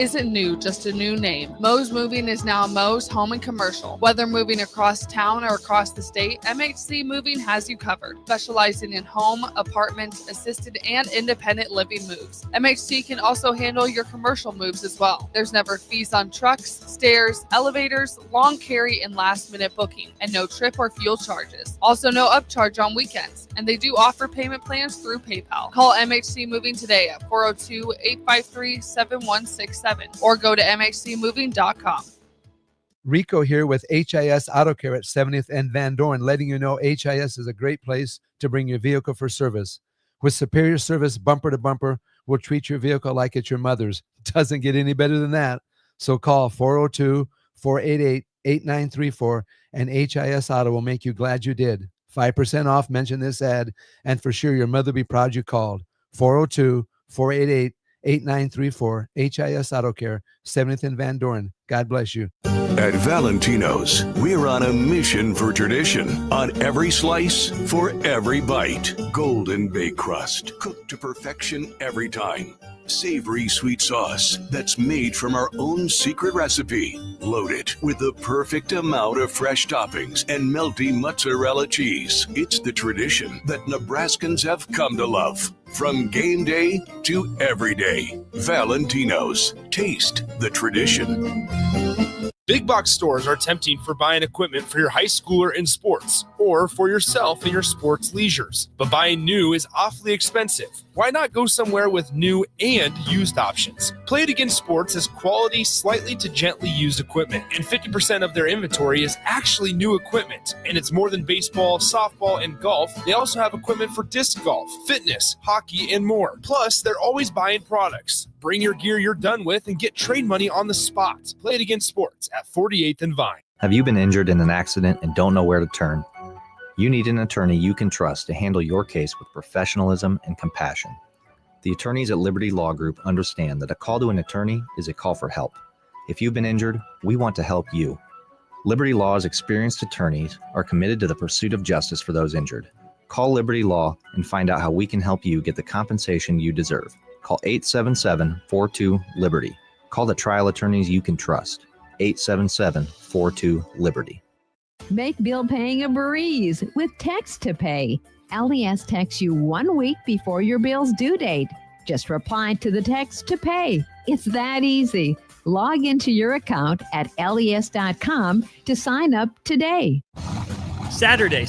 Isn't new, just a new name. Moe's Moving is now Moe's Home and Commercial. Whether moving across town or across the state, MHC Moving has you covered. Specializing in home, apartments, assisted, and independent living moves. MHC can also handle your commercial moves as well. There's never fees on trucks, stairs, elevators, long carry, and last-minute booking, and no trip or fuel charges. Also no upcharge on weekends, and they do offer payment plans through PayPal. Call MHC Moving today at 402-853-7167. Or go to mhcmoving.com. Rico here with HIS Auto Care at 70th and Van Dorn, letting you know HIS is a great place to bring your vehicle for service. With superior service bumper to bumper, we'll treat your vehicle like it's your mother's. Doesn't get any better than that. So call 402-488-8934 and HIS Auto will make you glad you did. 5% off, mention this ad, and for sure your mother will be proud you called. 402-488-8934, HIS Auto Care, 70th and Van Dorn. God bless you. At Valentino's, we're on a mission for tradition. On every slice, for every bite. Golden baked crust, cooked to perfection every time. Savory sweet sauce that's made from our own secret recipe. Loaded with the perfect amount of fresh toppings and melty mozzarella cheese. It's the tradition that Nebraskans have come to love. From game day to every day. Valentino's. Taste the tradition. Big box stores are tempting for buying equipment for your high schooler in sports or for yourself in your sports leisures. But buying new is awfully expensive. Why not go somewhere with new and used options? Play It Again Sports has quality, slightly to gently used equipment, and 50% of their inventory is actually new equipment. And it's more than baseball, softball, and golf. They also have equipment for disc golf, fitness, hockey, and more. Plus, they're always buying products. Bring your gear you're done with and get trade money on the spot. Play It Again Sports at 48th and Vine. Have you been injured in an accident and don't know where to turn? You need an attorney you can trust to handle your case with professionalism and compassion. The attorneys at Liberty Law Group understand that a call to an attorney is a call for help. If you've been injured, we want to help you. Liberty Law's experienced attorneys are committed to the pursuit of justice for those injured. Call Liberty Law and find out how we can help you get the compensation you deserve. Call 877-42-LIBERTY. Call the trial attorneys you can trust. 877-42-LIBERTY. Make bill paying a breeze with Text to Pay. LES texts you 1 week before your bill's due date. Just reply to the text to pay. It's that easy. Log into your account at les.com to sign up today. Saturday.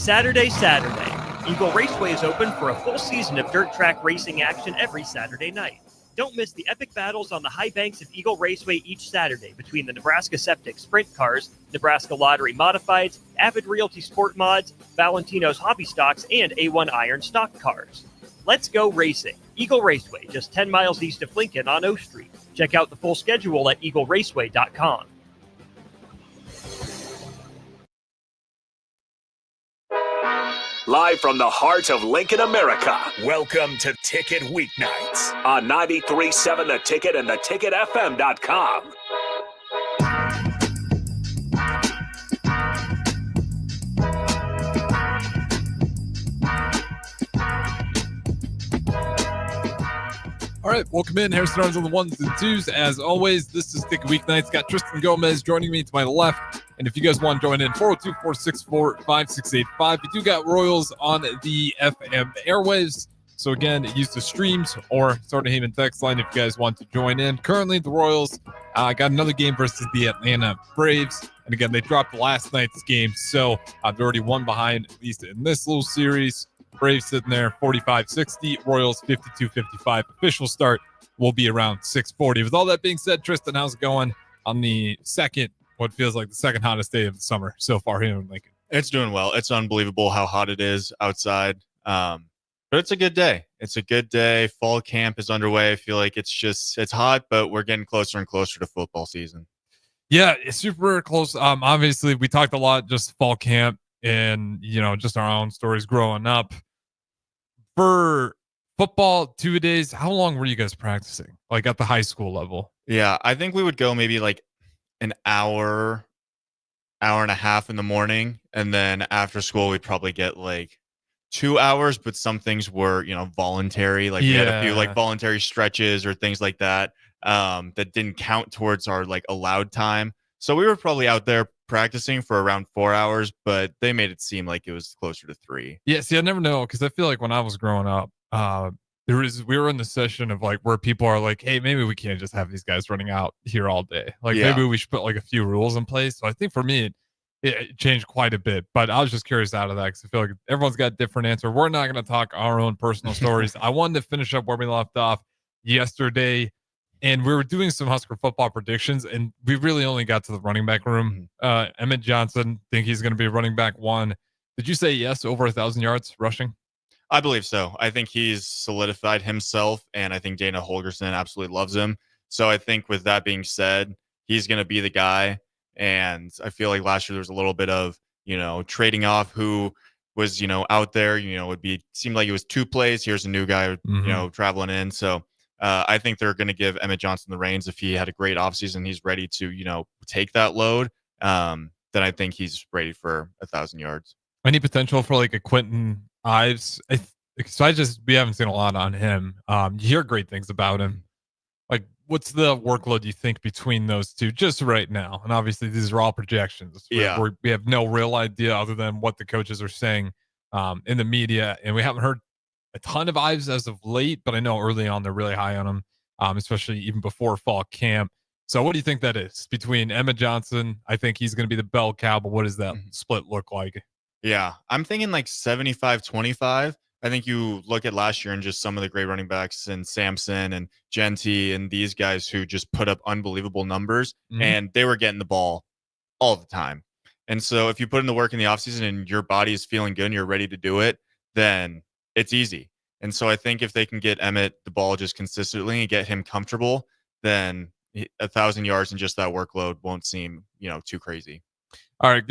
Eagle Raceway is open for a full season of dirt track racing action every Saturday night. Don't miss the epic battles on the high banks of Eagle Raceway each Saturday between the Nebraska Septic Sprint Cars, Nebraska Lottery Modifieds, Avid Realty Sport Mods, Valentino's Hobby Stocks, and A1 Iron Stock Cars. Let's go racing. Eagle Raceway, just 10 miles east of Lincoln on O Street. Check out the full schedule at eagleraceway.com. Live from the heart of Lincoln, America, welcome to Ticket Weeknights on 93.7 The Ticket and theticketfm.com. All right, welcome in. Harrison Arms on the ones and twos. As always, this is Ticket Weeknights. Got Tristan Gomez joining me to my left. And if you guys want to join in, 402-464-5685. We do got Royals on the FM airwaves. So again, use the streams or Starter Heyman text line if you guys want to join in. Currently, the Royals got another game versus the Atlanta Braves. And again, they dropped last night's game. So they've already won behind, at least in this little series. Braves sitting there 45-60, Royals 52-55. Official start will be around 6:40. With all that being said, Tristan, how's it going on the second, what feels like the second hottest day of the summer so far here in Lincoln? It's doing well. It's unbelievable how hot it is outside. But it's a good day. It's a good day. Fall camp is underway. I feel like it's hot, but we're getting closer and closer to football season. Yeah, it's super close. Obviously, we talked a lot just fall camp and, just our own stories growing up. For football 2 days, how long were you guys practicing? Like at the high school level? Yeah, I think we would go maybe like an hour and a half in the morning. And then after school, we'd probably get like 2 hours, but some things were, voluntary. Like we had a few like voluntary stretches or things like that. that didn't count towards our like allowed time. So we were probably out there practicing for around 4 hours, but they made it seem like it was closer to 3. Yeah, see, I never know because I feel like when I was growing up, we were in the session of like where people are like, hey, maybe we can't just have these guys running out here all day. Like Yeah. maybe we should put like a few rules in place. So I think for me, it changed quite a bit. But I was just curious out of that because I feel like everyone's got a different answer. We're not going to talk our own personal stories. I wanted to finish up where we left off yesterday. And we were doing some Husker football predictions, and we really only got to the running back room. Emmett Johnson, think he's going to be running back 1. Did you say yes, over 1,000 yards rushing? I believe so. I think he's solidified himself, and I think Dana Holgerson absolutely loves him. So I think with that being said, he's going to be the guy. And I feel like last year there was a little bit of, trading off who was, out there, seemed like it was 2 plays. Here's a new guy, traveling in. So I think they're going to give Emmett Johnson the reins. If he had a great offseason, he's ready to, take that load. Then I think he's ready for 1,000 yards. Any potential for like a Quentin Ives? We haven't seen a lot on him. You hear great things about him. Like, what's the workload you think between those two just right now? And obviously, these are all projections. Yeah. We have no real idea other than what the coaches are saying in the media, and we haven't heard a ton of Ives as of late. But I know early on they're really high on him, especially even before fall camp. So, what do you think that is between Emma Johnson? I think he's going to be the bell cow, but what does that split look like? Yeah, I'm thinking like 75-25. I think you look at last year and just some of the great running backs and Sampson and Genty and these guys who just put up unbelievable numbers, and they were getting the ball all the time. And so if you put in the work in the offseason and your body is feeling good and you're ready to do it, then it's easy. And so I think if they can get Emmett the ball just consistently and get him comfortable, then 1,000 yards and just that workload won't seem, too crazy. All right,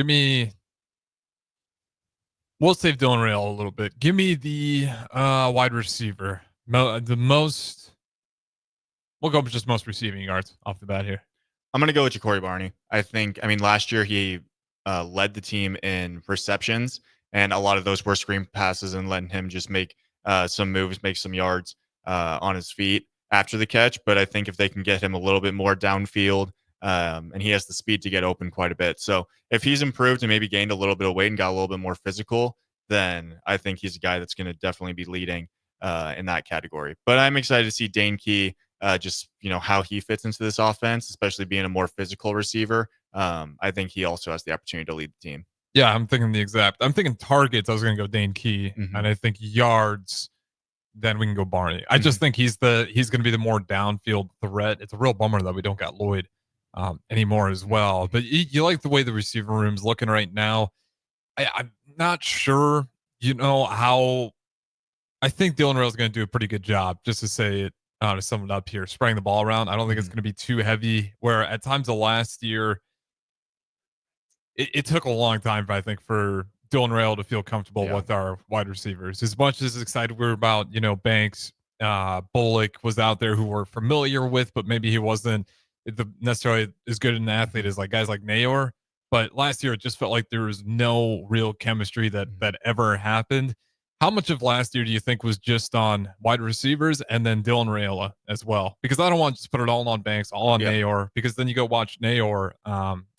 we'll save Dylan Rail a little bit. Give me the wide receiver. We'll go with just most receiving yards off the bat here. I'm going to go with Ja'Cory Barney. Last year he led the team in receptions, and a lot of those were screen passes and letting him just make some moves, make some yards on his feet after the catch. But I think if they can get him a little bit more downfield, and he has the speed to get open quite a bit. So if he's improved and maybe gained a little bit of weight and got a little bit more physical, then I think he's a guy that's going to definitely be leading in that category. But I'm excited to see Dane Key, how he fits into this offense, especially being a more physical receiver. I think he also has the opportunity to lead the team. Yeah, I'm thinking targets. I was going to go Dane Key, and I think yards. Then we can go Barney. I just think he's going to be the more downfield threat. It's a real bummer that we don't got Lloyd anymore as well. But you like the way the receiver room's looking right now. I'm not sure, how I think Dylan Rail is going to do a pretty good job, just to say it, to sum it up here, spraying the ball around. I don't think it's going to be too heavy, where at times of last year, it took a long time, I think, for Dylan Rail to feel comfortable with our wide receivers. As much as excited we were about, Banks, Bullock was out there who we're familiar with, but maybe he wasn't necessarily as good an athlete as like guys like Nayor. But last year, it just felt like there was no real chemistry that ever happened. How much of last year do you think was just on wide receivers and then Dylan Raiola as well? Because I don't want to just put it all on Banks, all on Nayor, because then you go watch Nayor.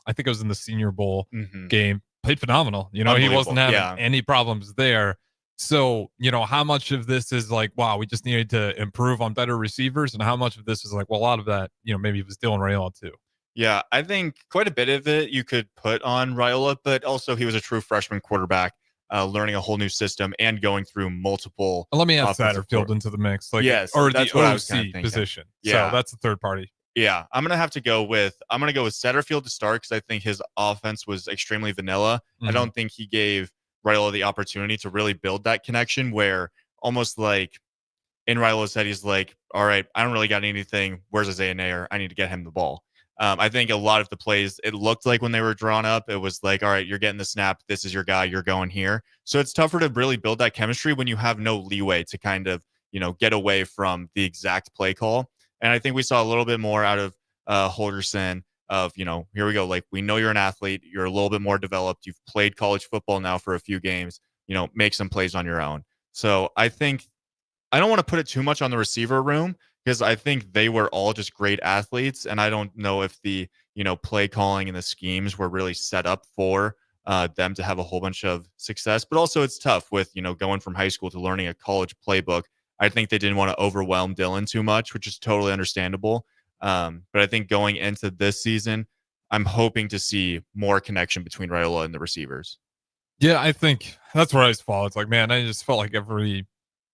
I think it was in the Senior Bowl game. Played phenomenal. He wasn't having any problems there. So, how much of this is like, wow, we just needed to improve on better receivers, and how much of this is like, well, a lot of that, maybe it was Dylan Raiola too. Yeah, I think quite a bit of it you could put on Raiola, but also he was a true freshman quarterback, learning a whole new system and going through multiple. Let me add Satterfield into the mix, or that's the what I was kinda OC thinking. position. Yeah. So that's the third party. Yeah, I'm gonna go with Satterfield to start because I think his offense was extremely vanilla. I don't think he gave Raiola the opportunity to really build that connection, where almost like in Railola's head, he's like, all right, I don't really got anything. Where's Isaiah Nair? I need to get him the ball. I think a lot of the plays, it looked like when they were drawn up, it was like, all right, you're getting the snap. This is your guy. You're going here. So it's tougher to really build that chemistry when you have no leeway to kind of, get away from the exact play call. And I think we saw a little bit more out of Holgerson of, here we go. Like, we know you're an athlete. You're a little bit more developed. You've played college football now for a few games, make some plays on your own. So I think I don't want to put it too much on the receiver room because I think they were all just great athletes, and I don't know if the play calling and the schemes were really set up for them to have a whole bunch of success. But also, it's tough with going from high school to learning a college playbook. I think they didn't want to overwhelm Dylan too much, which is totally understandable. But I think going into this season, I'm hoping to see more connection between Raiola and the receivers. Yeah, I think that's where I fall. It's like, man, I just felt like every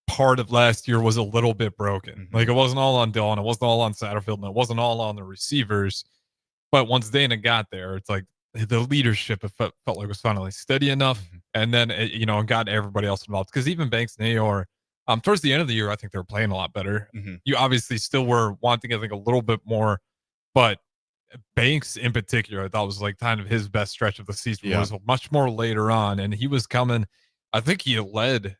part of last year was a little bit broken. Like, it wasn't all on Dylan, it wasn't all on Satterfield, and it wasn't all on the receivers. But once Dana got there, it's like the leadership felt like it was finally steady enough, and then it, got everybody else involved. Because even Banks and Ayor, towards the end of the year, I think they were playing a lot better. You obviously still were wanting, I think, a little bit more, but Banks in particular, I thought was like kind of his best stretch of the season. Was much more later on, and he was coming. I think he led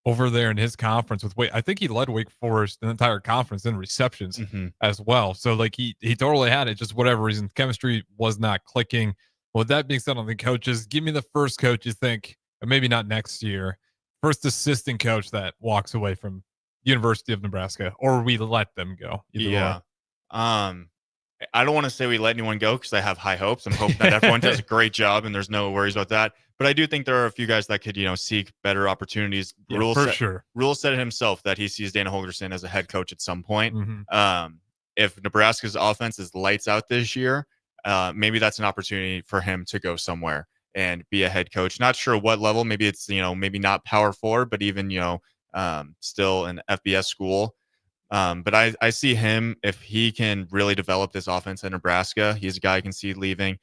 over there in his conference with I think he led Wake Forest the entire conference in receptions as well. So like he totally had it. Just whatever reason, chemistry was not clicking. With that being said, on the coaches, give me the first coach you think, and maybe not next year, first assistant coach that walks away from University of Nebraska, or we let them go. Yeah. I don't want to say we let anyone go because I have high hopes. I'm hoping that everyone does a great job and there's no worries about that. But I do think there are a few guys that could, seek better opportunities. Yeah, sure. Rule said it himself that he sees Dana Holgorsen as a head coach at some point. If Nebraska's offense is lights out this year, maybe that's an opportunity for him to go somewhere and be a head coach. Not sure what level. Maybe it's, maybe not Power 4, but even, still an FBS school. But I see him, if he can really develop this offense in Nebraska, he's a guy I can see leaving.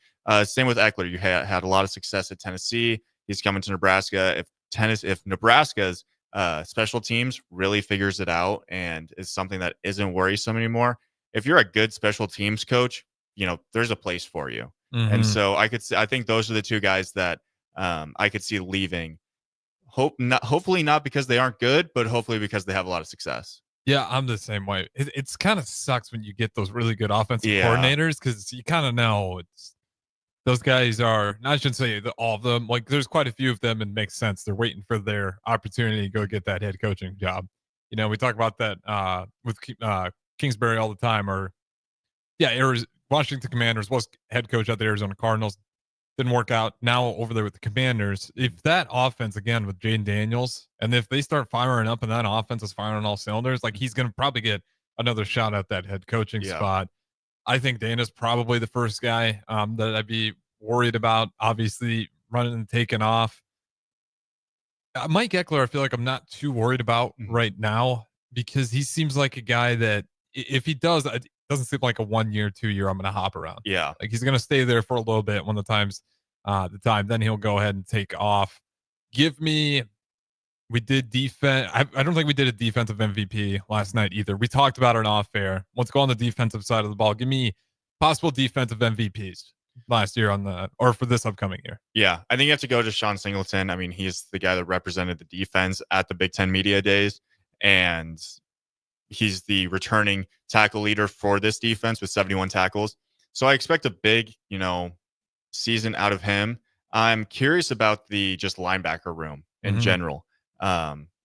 Same with Eckler. You had a lot of success at Tennessee. He's coming to Nebraska. If Nebraska's special teams really figures it out and is something that isn't worrisome anymore, if you're a good special teams coach, there's a place for you. And so I think those are the two guys that I could see leaving. Hopefully not because they aren't good, but hopefully because they have a lot of success. Yeah, I'm the same way. It's kind of sucks when you get those really good offensive coordinators, because you kind of know those guys are, I shouldn't say all of them, like there's quite a few of them, and it makes sense. They're waiting for their opportunity to go get that head coaching job. We talk about that with Kingsbury all the time, or Washington Commanders was head coach at the Arizona Cardinals. Didn't work out. Now over there with the Commanders, if that offense again with Jaden Daniels, and if they start firing up and that offense is firing on all cylinders, like he's going to probably get another shot at that head coaching spot. I think Dana's probably the first guy that I'd be worried about. Obviously, running and taking off. Mike Eckler, I feel like I'm not too worried about right now, because he seems like a guy that if he does, it doesn't seem like a 1 year, 2 year, I'm going to hop around. Yeah. Like he's going to stay there for a little bit when the time, then he'll go ahead and take off. We did defense. I don't think we did a defensive MVP last night either. We talked about it off air. Let's go on the defensive side of the ball. Give me possible defensive MVPs last year or for this upcoming year. Yeah, I think you have to go to Sean Singleton. I mean, he's the guy that represented the defense at the Big Ten Media Days, and he's the returning tackle leader for this defense with 71 tackles. So I expect a big, season out of him. I'm curious about the just linebacker room in general.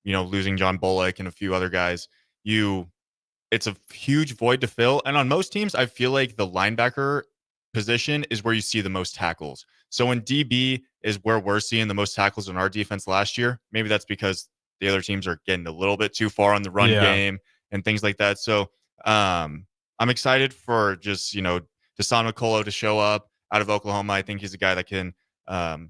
Losing John Bullock and a few other guys, it's a huge void to fill. And on most teams, I feel like the linebacker position is where you see the most tackles. So when DB is where we're seeing the most tackles in our defense last year, maybe that's because the other teams are getting a little bit too far on the run game and things like that. So I'm excited for just, Dasan McCullough to show up out of Oklahoma. I think he's a guy that can,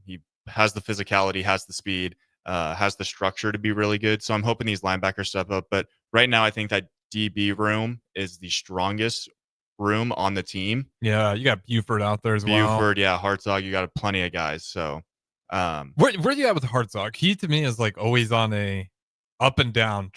he has the physicality, has the speed, has the structure to be really good. So I'm hoping these linebackers step up. But right now, I think that DB room is the strongest room on the team. Yeah, you got Buford out there as well. Buford, Hartzog, you got plenty of guys. So where are you at with Hartzog? He to me is like always on a up and down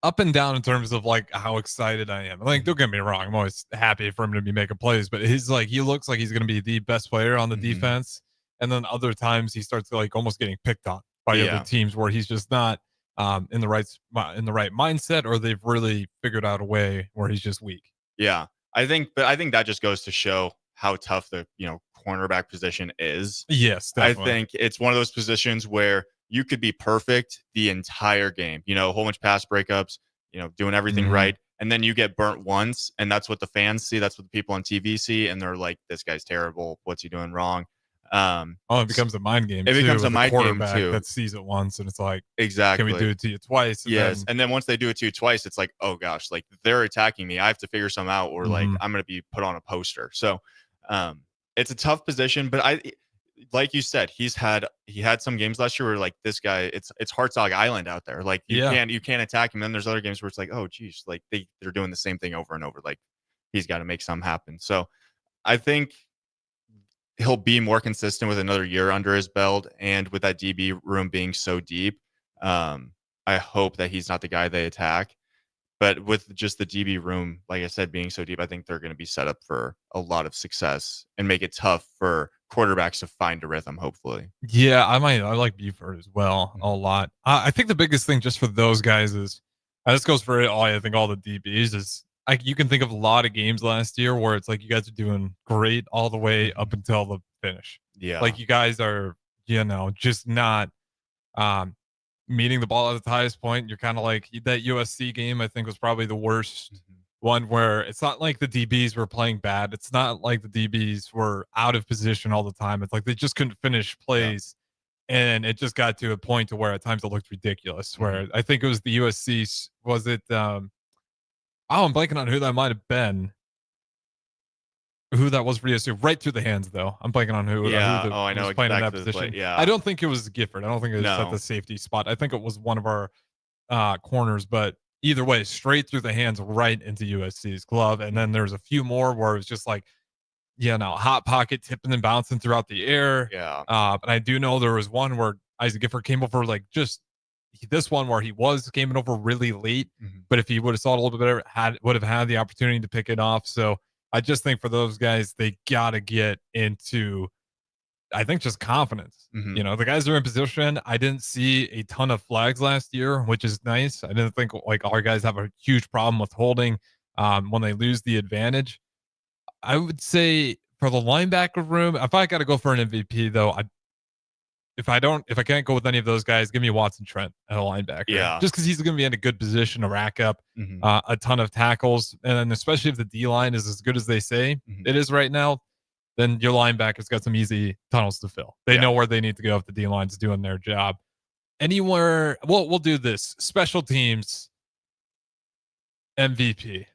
in terms of like how excited I am. Like, don't get me wrong, I'm always happy for him to be making plays, but he looks like he's going to be the best player on the defense. And then other times he starts like almost getting picked on by other teams where he's just not in the right mindset, or they've really figured out a way where he's just weak. Yeah, I think that just goes to show how tough the cornerback position is. Yes, definitely. I think it's one of those positions where you could be perfect the entire game, a whole bunch of pass breakups, doing everything right. And then you get burnt once, and that's what the fans see. That's what the people on TV see. And they're like, this guy's terrible. What's he doing wrong? It becomes a mind game. It becomes a with mind the game quarterback too. that sees it once, and it's like, exactly. can we do it to you twice? Yes. And then once they do it to you twice, it's like, oh gosh, like they're attacking me. I have to figure something out, or like I'm going to be put on a poster. So it's a tough position, but like you said, he had some games last year where like this guy, it's Hartzog Island out there. Like you can't attack him. Then there's other games where it's like, oh geez, like they're doing the same thing over and over. Like he's got to make something happen. So I think he'll be more consistent with another year under his belt, and with that DB room being so deep, I hope that he's not the guy they attack. But with just the DB room, like I said, being so deep, I think they're going to be set up for a lot of success and make it tough for quarterbacks to find a rhythm, hopefully. Yeah, I like Buford as well a lot. I think the biggest thing just for those guys is, this goes for all the DBs, is you can think of a lot of games last year where it's like you guys are doing great all the way up until the finish. Yeah. Like you guys are, just not meeting the ball at the highest point. You're kind of like that USC game, I think, was probably the worst one, where it's not like the DBs were playing bad. It's not like the DBs were out of position all the time. It's like they just couldn't finish plays. Yeah. And it just got to a point to where at times it looked ridiculous, where I think it was the USC, was it, I'm blanking on who that might have been. Who that was for USC, right through the hands though. I'm blanking on who. I know was playing in that exactly position. Yeah, I don't think it was Gifford. I don't think it was at the safety spot. I think it was one of our corners. But either way, straight through the hands, right into USC's glove. And then there's a few more where it was just like, hot pocket, tipping and bouncing throughout the air. Yeah. But I do know there was one where Isaac Gifford came over this one where he came over really late. But if he would have saw it a little bit better, would have had the opportunity to pick it off. So I just think for those guys, they got to get into, I think, just confidence. The guys are in position. I didn't see a ton of flags last year, which is nice. I didn't think like our guys have a huge problem with holding when they lose the advantage. I would say for the linebacker room, if I got to go for an MVP though, if I can't go with any of those guys, give me Watson Trent at a linebacker. Yeah. Just because he's going to be in a good position to rack up a ton of tackles. And then especially if the D-line is as good as they say it is right now, then your linebacker's got some easy tunnels to fill. They know where they need to go if the D-line's doing their job. Anywhere, we'll do this. Special teams MVP,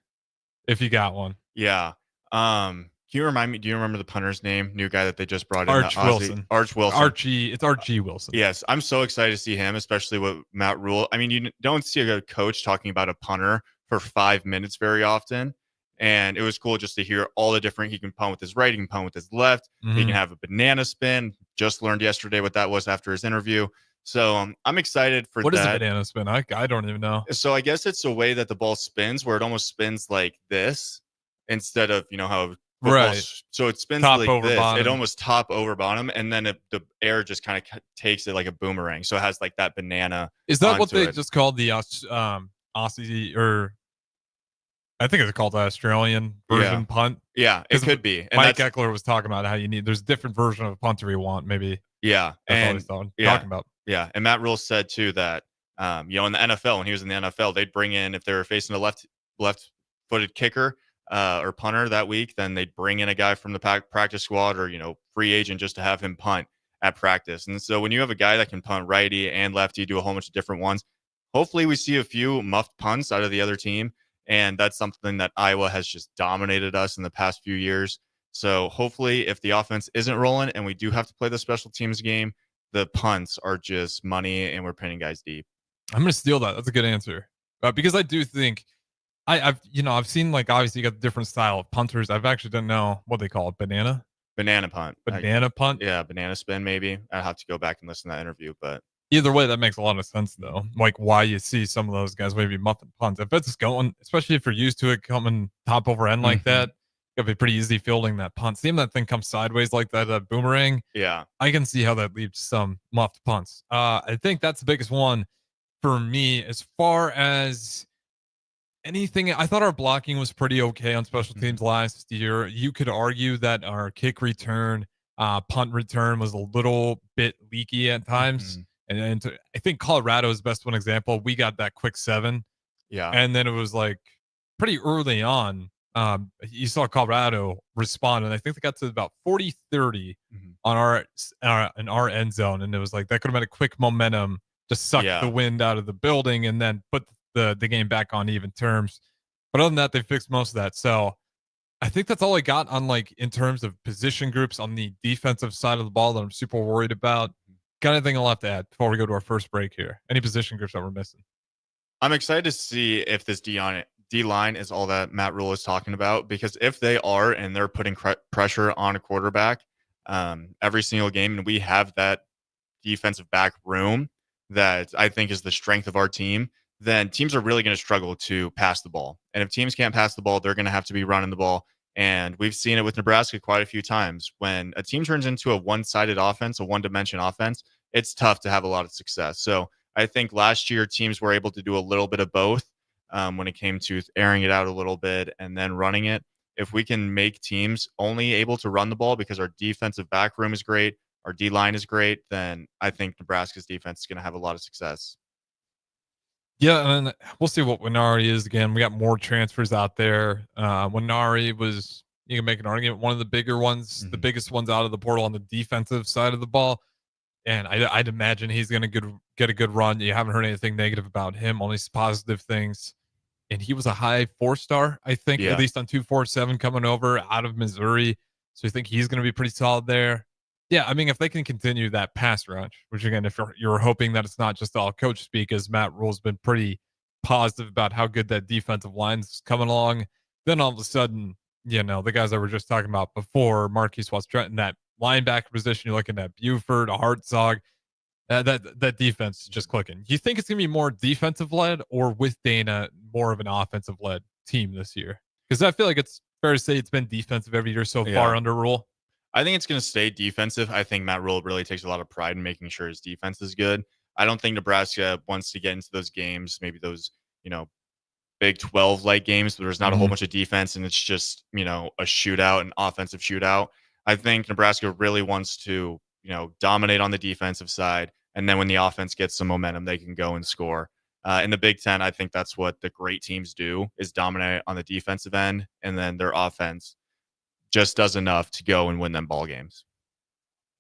if you got one. Yeah. Can you remind me? Do you remember the punter's name? New guy that they just brought in. Arch Wilson. It's Archie Wilson. Yes, I'm so excited to see him, especially with Matt Rule. I mean, you don't see a coach talking about a punter for 5 minutes very often, and it was cool just to hear all the different. He can punt with his right, he can punt with his left, he can have a banana spin. Just learned yesterday what that was after his interview. So I'm excited for that. What is a banana spin? I don't even know. So I guess it's a way that the ball spins, where it almost spins like this instead of how. Right. So it spins top like over this. bottom. It almost top over bottom, and then the air just kind of takes it like a boomerang. So it has like that banana. Is that what they just called the Aussie, or I think it's called the Australian version punt? Yeah, it could be. And Mike Eckler was talking about how there's a different version of a punter you want, maybe. Yeah, that's talking about. Yeah, and Matt Rule said too that in the NFL, when he was in the NFL, they'd bring in, if they were facing a left-footed kicker or punter that week, then they'd bring in a guy from the practice squad or free agent just to have him punt at practice. And so when you have a guy that can punt righty and lefty, do a whole bunch of different ones, hopefully we see a few muffed punts out of the other team. And that's something that Iowa has just dominated us in the past few years. So hopefully if the offense isn't rolling and we do have to play the special teams game, the punts are just money and we're pinning guys deep. I'm going to steal that. That's a good answer. Because I do think I've seen, like, obviously you got the different style of punters. I've actually don't know what they call it. Banana punt. Yeah. Banana spin. Maybe I have to go back and listen to that interview, but either way, that makes a lot of sense though. Like why you see some of those guys maybe muffin punts. If it's going, especially if you're used to it coming top over end like that, it'll be pretty easy fielding that punt. Seeing that thing come sideways like that boomerang. Yeah. I can see how that leads to some muffed punts. I think that's the biggest one for me as far as anything. I thought our blocking was pretty okay on special teams last year. You could argue that our kick return, punt return was a little bit leaky at times. And I think Colorado is the best one example. We got that quick 7. Yeah. And then it was like pretty early on. You saw Colorado respond, and I think they got to about 40-30 on in our end zone. And it was like that could have been a quick momentum, just suck the wind out of the building and then put the game back on even terms. But other than that, they fixed most of that. So I think that's all I got on like in terms of position groups on the defensive side of the ball that I'm super worried about. Got anything I'll have to add before we go to our first break here? Any position groups that we're missing? I'm excited to see if this D-line is all that Matt Rule is talking about, because if they are and they're putting pressure on a quarterback every single game, and we have that defensive back room that I think is the strength of our team, then teams are really going to struggle to pass the ball. And if teams can't pass the ball, they're going to have to be running the ball. And we've seen it with Nebraska quite a few times. When a team turns into a one-sided offense, a one-dimension offense, it's tough to have a lot of success. So I think last year teams were able to do a little bit of both when it came to airing it out a little bit and then running it. If we can make teams only able to run the ball because our defensive back room is great, our D-line is great, then I think Nebraska's defense is going to have a lot of success. Yeah, and we'll see what Winari is again. We got more transfers out there. Winari was, you can make an argument, one of the bigger ones, the biggest ones out of the portal on the defensive side of the ball. And I'd imagine he's going to get a good run. You haven't heard anything negative about him, only positive things. And he was a high 4-star, I think, at least on 247 coming over out of Missouri. So I think he's going to be pretty solid there. Yeah, I mean, if they can continue that pass rush, which again, if you're hoping that it's not just all coach speak, as Matt Rule's been pretty positive about how good that defensive line's coming along, then all of a sudden, you know, the guys that we were just talking about before, Marquise Watts-Trenton, that linebacker position, you're looking at Buford, Hartzog, that defense is just clicking. You think it's going to be more defensive led, or with Dana, more of an offensive led team this year? Because I feel like it's fair to say it's been defensive every year so far under Rule. I think it's going to stay defensive. I think Matt Rule really takes a lot of pride in making sure his defense is good. I don't think Nebraska wants to get into those games, maybe those, you know, Big 12-like games where there's not a whole bunch of defense and it's just, you know, a shootout, an offensive shootout. I think Nebraska really wants to, you know, dominate on the defensive side. And then when the offense gets some momentum, they can go and score. In the Big Ten, I think that's what the great teams do, is dominate on the defensive end, and then their offense just does enough to go and win them ball games.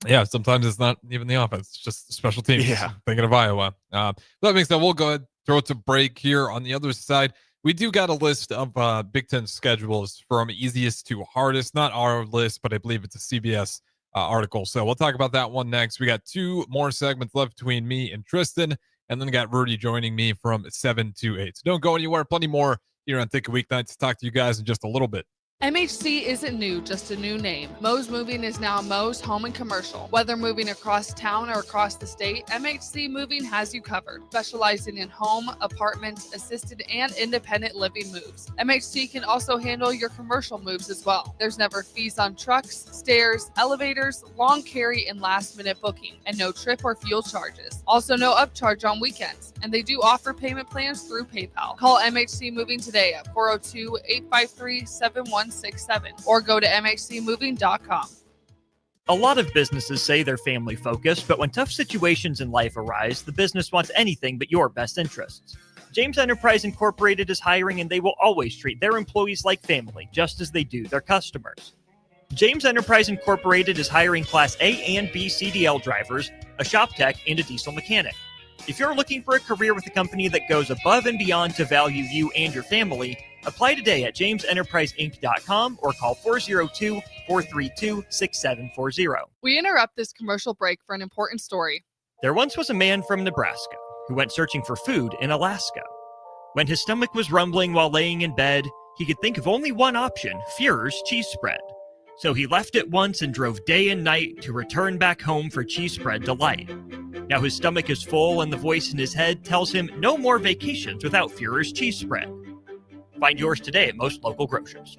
Yeah, sometimes it's not even the offense, it's just special teams. Yeah. Thinking of Iowa. That being said, we'll go ahead, throw it to break here. On the other side, we do got a list of Big Ten schedules from easiest to hardest. Not our list, but I believe it's a CBS article. So we'll talk about that one next. We got 2 more segments left between me and Tristan, and then we got Rudy joining me from 7 to 8. So don't go anywhere. Plenty more here on Thick Weeknights to talk to you guys in just a little bit. MHC isn't new, just a new name. Mo's Moving is now Mo's Home and Commercial. Whether moving across town or across the state, MHC Moving has you covered, specializing in home, apartments, assisted, and independent living moves. MHC can also handle your commercial moves as well. There's never fees on trucks, stairs, elevators, long carry, and last-minute booking, and no trip or fuel charges. Also no upcharge on weekends, and they do offer payment plans through PayPal. Call MHC Moving today at 402-853-7167 or go to mhcmoving.com. A lot of businesses say they're family focused, but when tough situations in life arise, the business wants anything but your best interests. James Enterprise Incorporated is hiring, and they will always treat their employees like family, just as they do their customers. James Enterprise Incorporated is hiring Class A and B CDL drivers, a shop tech, and a diesel mechanic. If you're looking for a career with a company that goes above and beyond to value you and your family, apply today at jamesenterpriseinc.com or call 402-432-6740. We interrupt this commercial break for an important story. There once was a man from Nebraska who went searching for food in Alaska. When his stomach was rumbling while laying in bed, he could think of only one option, Fuhrer's cheese spread. So he left it once and drove day and night to return back home for cheese spread delight. Now his stomach is full and the voice in his head tells him no more vacations without Fuhrer's cheese spread. Find yours today at most local grocers.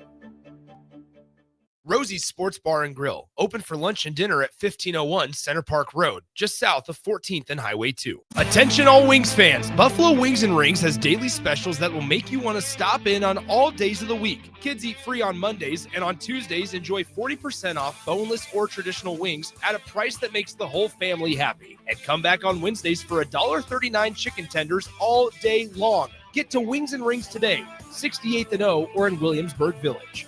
Rosie's Sports Bar and Grill, open for lunch and dinner at 1501 Center Park Road, just south of 14th and Highway 2. Attention all Wings fans, Buffalo Wings and Rings has daily specials that will make you want to stop in on all days of the week. Kids eat free on Mondays, and on Tuesdays enjoy 40% off boneless or traditional wings at a price that makes the whole family happy. And come back on Wednesdays for $1.39 chicken tenders all day long. Get to Wings and Rings today, 68th and O, or in Williamsburg Village.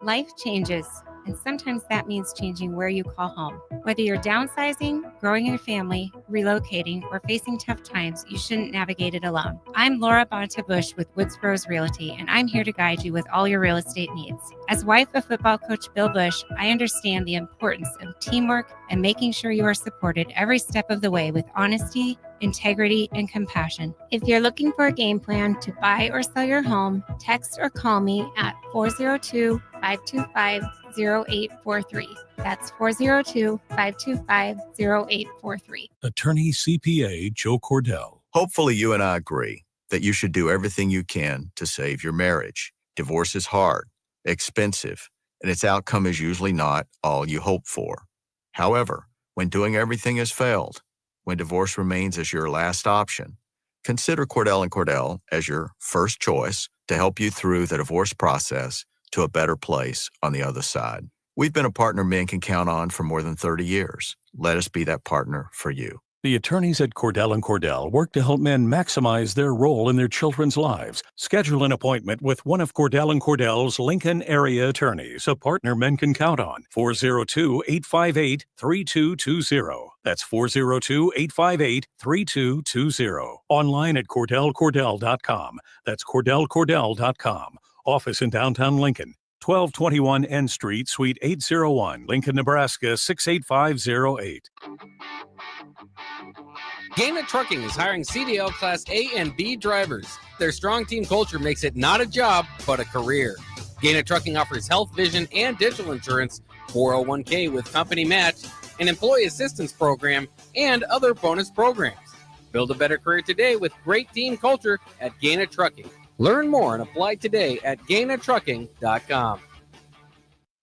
Life changes, and sometimes that means changing where you call home. Whether you're downsizing, growing your family, relocating, or facing tough times, you shouldn't navigate it alone. I'm Laura Bonta-Bush with Woods Bros Realty, and I'm here to guide you with all your real estate needs. As wife of football coach Bill Bush, I understand the importance of teamwork and making sure you are supported every step of the way with honesty, integrity, and compassion. If you're looking for a game plan to buy or sell your home, text or call me at 402-525-0843. That's 402-525-0843. Attorney CPA Joe Cordell. Hopefully you and I agree that you should do everything you can to save your marriage. Divorce is hard, expensive, and its outcome is usually not all you hope for. However, when doing everything has failed, when divorce remains as your last option, consider Cordell & Cordell as your first choice to help you through the divorce process to a better place on the other side. We've been a partner men can count on for more than 30 years. Let us be that partner for you. The attorneys at Cordell & Cordell work to help men maximize their role in their children's lives. Schedule an appointment with one of Cordell & Cordell's Lincoln area attorneys, a partner men can count on. 402-858-3220. That's 402-858-3220. Online at CordellCordell.com. That's CordellCordell.com. Office in downtown Lincoln. 1221 N Street, Suite 801, Lincoln, Nebraska 68508. Gaina Trucking is hiring CDL Class A and B drivers. Their strong team culture makes it not a job, but a career. Gaina Trucking offers health, vision, and dental insurance, 401k with company match, an employee assistance program, and other bonus programs. Build a better career today with great team culture at Gaina Trucking. Learn more and apply today at GainaTrucking.com.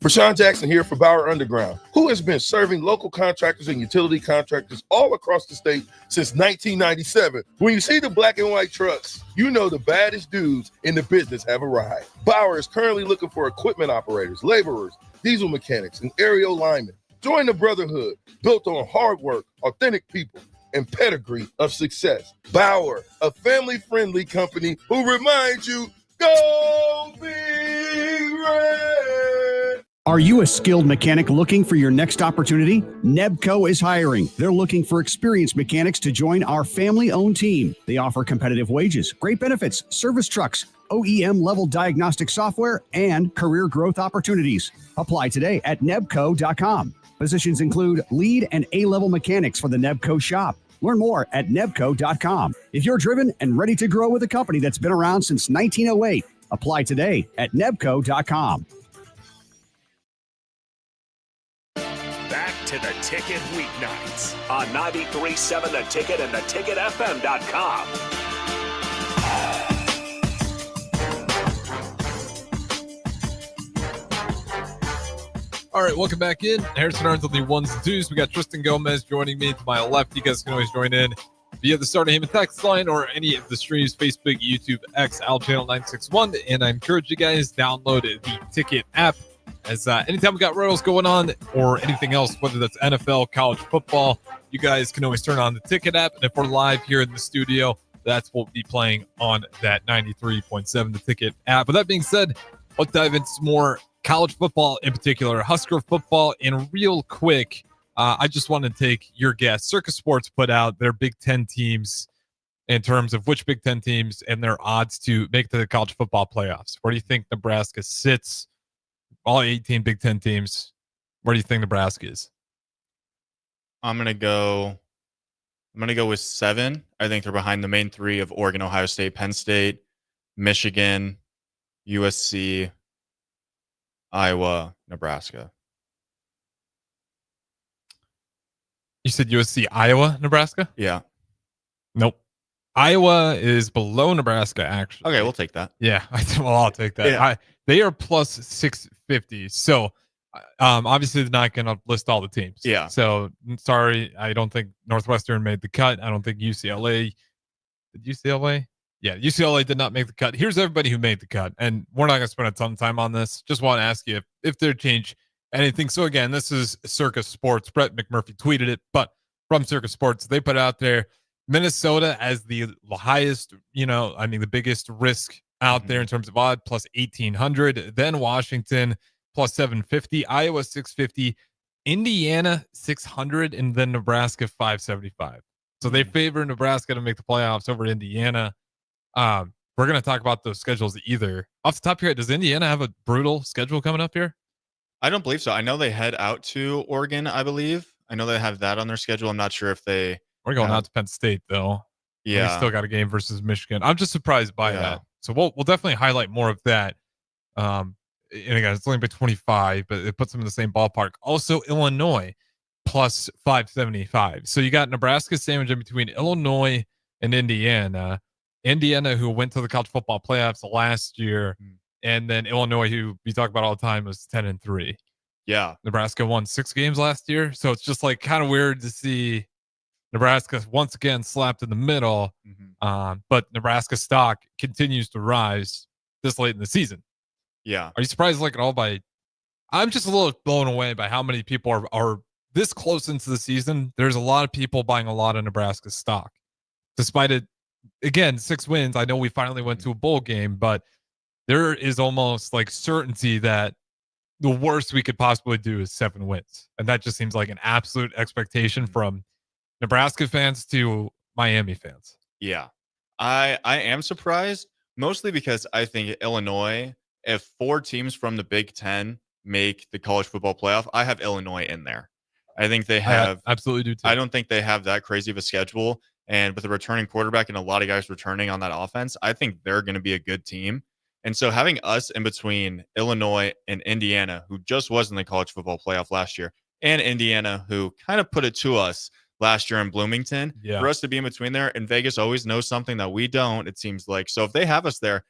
Rashawn Jackson here for Bauer Underground, who has been serving local contractors and utility contractors all across the state since 1997. When you see the black and white trucks, you know the baddest dudes in the business have arrived. Bauer is currently looking for equipment operators, laborers, diesel mechanics, and aerial linemen. Join the brotherhood built on hard work, authentic people, and pedigree of success. Bauer, a family-friendly company who reminds you, go Big Red! Are you a skilled mechanic looking for your next opportunity? Nebco is hiring. They're looking for experienced mechanics to join our family-owned team. They offer competitive wages, great benefits, service trucks, OEM-level diagnostic software, and career growth opportunities. Apply today at nebco.com. Positions include lead and A-level mechanics for the Nebco shop. Learn more at nebco.com. If you're driven and ready to grow with a company that's been around since 1908, apply today at nebco.com. Back to the Ticket Weeknights on 93.7 The Ticket and theticketfm.com. All right, welcome back in. Harrison Arns on the ones and twos. We got Tristan Gomez joining me to my left. You guys can always join in via the Starter Heyman text line or any of the streams, Facebook, YouTube, X, Al Channel 961. And I encourage you guys download the Ticket app. As anytime we got Royals going on or anything else, whether that's NFL, college football, you guys can always turn on the Ticket app. And if we're live here in the studio, that's what we'll be playing on that 93.7 The Ticket app. But that being said, let's dive into some more college football, in particular, Husker football. And real quick, I just want to take your guess. Circus Sports put out their Big Ten teams in terms of which Big Ten teams and their odds to make it to the college football playoffs. Where do you think Nebraska sits? All 18 Big Ten teams. Where do you think Nebraska is? I'm gonna go with 7. I think they're behind the main 3 of Oregon, Ohio State, Penn State, Michigan, USC, Iowa, Nebraska. You said USC, Iowa, Nebraska? Yeah. Nope. Iowa is below Nebraska, actually. Okay, we'll take that. Yeah, well, I'll take that. Yeah. They are plus 650. So, obviously, they're not going to list all the teams. Yeah. So, sorry, I don't think Northwestern made the cut. I don't think UCLA. Did UCLA? Yeah, UCLA did not make the cut. Here's everybody who made the cut. And we're not going to spend a ton of time on this. Just want to ask you if they change anything. So, again, this is Circus Sports. Brett McMurphy tweeted it, but from Circus Sports, they put out there Minnesota as the highest, the biggest risk out there in terms of odd, plus 1,800. Then Washington, plus 750. Iowa, 650. Indiana, 600. And then Nebraska, 575. So they favor Nebraska to make the playoffs over Indiana. We're going to talk about those schedules either. Off the top of your head, does Indiana have a brutal schedule coming up here? I don't believe so. I know they head out to Oregon, I believe. I know they have that on their schedule. I'm not sure if they... We're going out to Penn State, though. Yeah. We still got a game versus Michigan. I'm just surprised by that. So we'll definitely highlight more of that. And again, it's only by 25, but it puts them in the same ballpark. Also, Illinois, plus 575. So you got Nebraska sandwiched in between Illinois and Indiana. Indiana, who went to the college football playoffs last year, and then Illinois, who we talk about all the time, was 10-3. Yeah. Nebraska won 6 games last year. So it's just like kind of weird to see Nebraska once again slapped in the middle, but Nebraska stock continues to rise this late in the season. Yeah. Are you surprised at all by? I'm just a little blown away by how many people are this close into the season. There's a lot of people buying a lot of Nebraska stock, despite it. Again, 6 wins. I know we finally went to a bowl game, but there is almost like certainty that the worst we could possibly do is 7 wins, and that just seems like an absolute expectation from Nebraska fans to Miami fans. Yeah. I am surprised, mostly because I think Illinois, if 4 teams from the Big Ten make the college football playoff, I have Illinois in there. I think they have. I absolutely do too. I don't think they have that crazy of a schedule. And with a returning quarterback and a lot of guys returning on that offense, I think they're going to be a good team. And so having us in between Illinois and Indiana, who just was in the college football playoff last year, and Indiana, who kind of put it to us last year in Bloomington, for us to be in between there, and Vegas always knows something that we don't, it seems like. So if they have us there,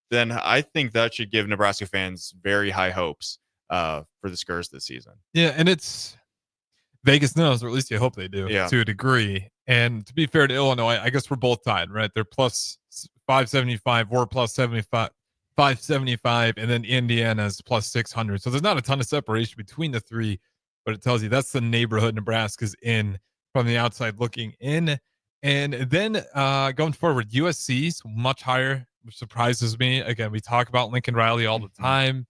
then I think that should give Nebraska fans very high hopes for the Skurs this season. Yeah, and it's Vegas knows, or at least you hope they do, to a degree. And to be fair to Illinois, I guess we're both tied, right? They're plus 575, we're plus 575, and then Indiana's plus 600. So there's not a ton of separation between the three, but it tells you that's the neighborhood Nebraska's in from the outside looking in. And then going forward, USC's much higher, which surprises me. Again, we talk about Lincoln Riley all the time.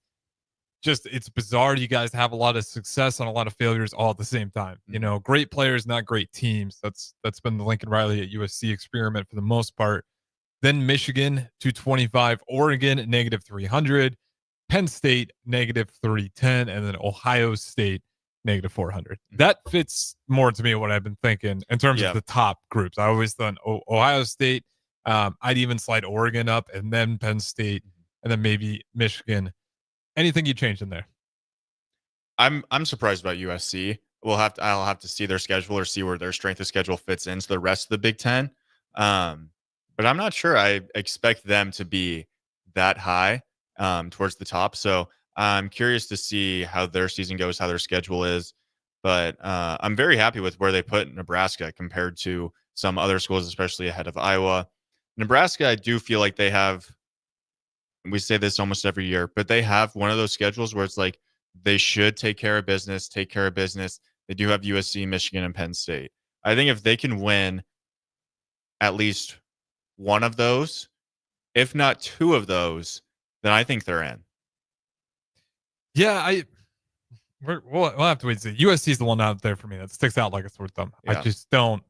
Just it's bizarre. You guys have a lot of success and a lot of failures all at the same time. You know, great players, not great teams. That's been the Lincoln Riley at USC experiment for the most part. Then Michigan 225, Oregon negative 300, Penn State negative 310, and then Ohio State negative 400. That fits more to me what I've been thinking in terms of the top groups. I always thought Ohio State. I'd even slide Oregon up, and then Penn State, and then maybe Michigan. Anything you changed in there? I'm surprised about USC. I'll have to see their schedule or see where their strength of schedule fits into the rest of the Big Ten. But I'm not sure I expect them to be that high towards the top. So I'm curious to see how their season goes, how their schedule is. But I'm very happy with where they put Nebraska compared to some other schools, especially ahead of Iowa. Nebraska, I do feel like they have, we say this almost every year, but they have one of those schedules where it's like they should take care of business. They do have USC, Michigan, and Penn State. I think if they can win at least one of those, if not 2 of those, then I think they're in. Yeah, we'll have to wait and see. USC is the one out there for me that sticks out like a sore thumb. Yeah. I just don't.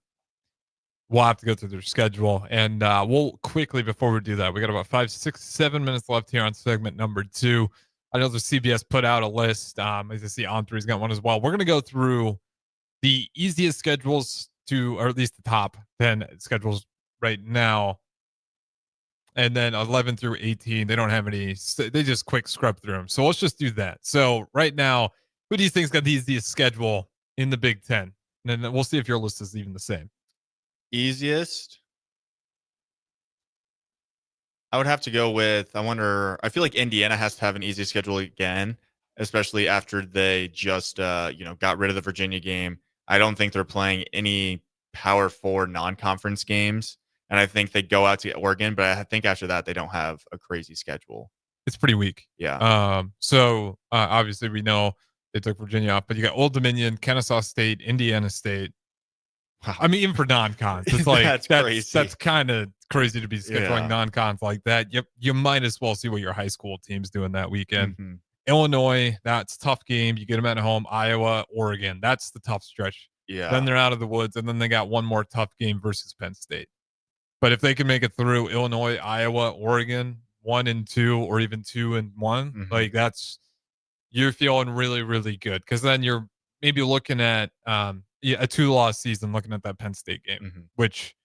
We'll have to go through their schedule, and we'll quickly, before we do that, we got about 5, 6, 7 minutes left here on segment number 2. I know the CBS put out a list. As I see, On3's got one as well. We're going to go through the easiest schedules or at least the top 10 schedules right now. And then 11 through 18, they don't have any. They just quick scrub through them. So let's just do that. So right now, who do you think's got the easiest schedule in the Big Ten? And then we'll see if your list is even the same. Easiest? I would have to go with, I feel like Indiana has to have an easy schedule again, especially after they just, got rid of the Virginia game. I don't think they're playing any Power 4 non-conference games. And I think they go out to Oregon, but I think after that, they don't have a crazy schedule. It's pretty weak. Yeah. So obviously we know they took Virginia off, but you got Old Dominion, Kennesaw State, Indiana State. I mean, even for non-cons, it's like That's crazy. That's kind of crazy to be scheduling Yeah. non-cons like that. You might as well see what your high school team's doing that weekend. Mhm. Illinois, that's a tough game. You get them at home. Iowa, Oregon, that's the tough stretch. Yeah. Then they're out of the woods, and then they got one more tough game versus Penn State. But if they can make it through Illinois, Iowa, Oregon, 1-2, or even 2-1, like you're feeling really, really good. Because then you're maybe looking at a 2-loss season, looking at that Penn State game, which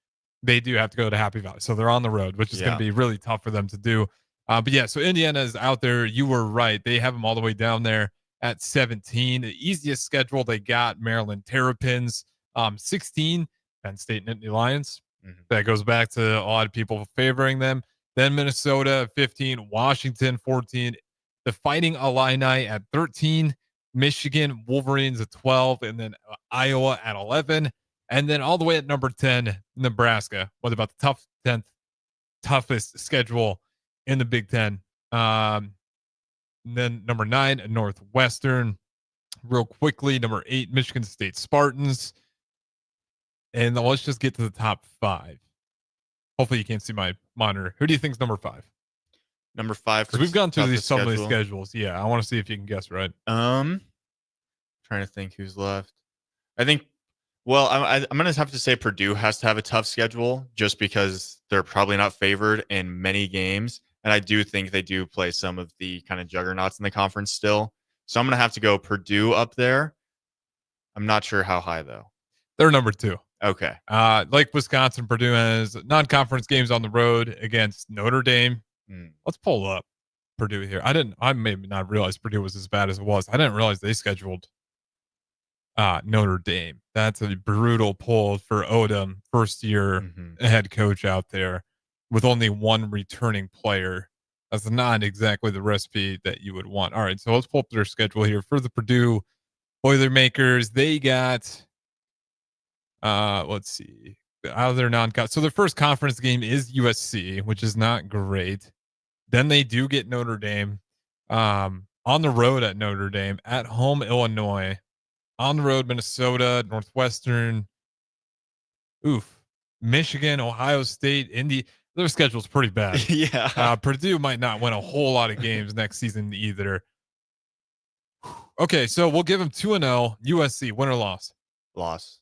they do have to go to Happy Valley. So they're on the road, which is going to be really tough for them to do. But yeah, so Indiana is out there. You were right. They have them all the way down there at 17. The easiest schedule they got, Maryland Terrapins, 16, Penn State Nittany Lions. That goes back to a lot of people favoring them. Then Minnesota 15, Washington 14, the Fighting Illini at 13, Michigan Wolverines at 12, and then Iowa at 11, and then all the way at number 10, Nebraska. What about the 10th toughest schedule in the Big Ten? And then number 9, Northwestern. Real quickly, number 8, Michigan State Spartans. And let's just get to the top 5. Hopefully you can't see my monitor. Who do you think is number 5? Number 5. Because we've gone through some of these schedules. Yeah, I want to see if you can guess right. Trying to think who's left. I think, well, I'm going to have to say Purdue has to have a tough schedule just because they're probably not favored in many games. And I do think they do play some of the kind of juggernauts in the conference still. So I'm going to have to go Purdue up there. I'm not sure how high, though. They're number 2. Okay. Like Wisconsin, Purdue has non-conference games on the road against Notre Dame. Let's pull up Purdue here. I maybe not realize Purdue was as bad as it was. I didn't realize they scheduled Notre Dame. That's a brutal pull for Odom, first year head coach out there with only one returning player. That's not exactly the recipe that you would want. All right, so let's pull up their schedule here for the Purdue Boilermakers. They got let's see, out of their so their first conference game is USC, which is not great. Then they do get Notre Dame, on the road at Notre Dame, at home Illinois, on the road Minnesota, Northwestern, Michigan, Ohio State, Indy. Their schedule's pretty bad. Yeah. Purdue might not win a whole lot of games next season either. Okay, so we'll give them 2-0. USC, win or loss? Loss.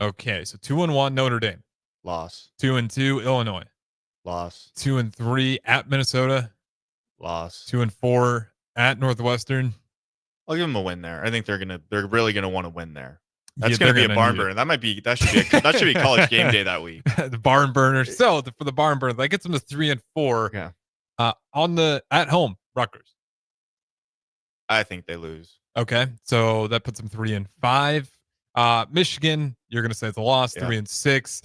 Okay, so 2-1 Notre Dame. Loss. 2-2 Illinois. Loss. 2-3 at Minnesota. Loss. 2-4 at Northwestern. I'll give them a win there. I think they're really gonna want to win there. That's Yeah, gonna be they're a gonna barn need it. burner. That should be college game day that week. The barn burner. So for the barn burner, that gets them to 3-4. Yeah. On the at home Rutgers. I think they lose. Okay, so that puts them 3-5. Michigan, you're gonna say it's a loss. Yeah. 3-6.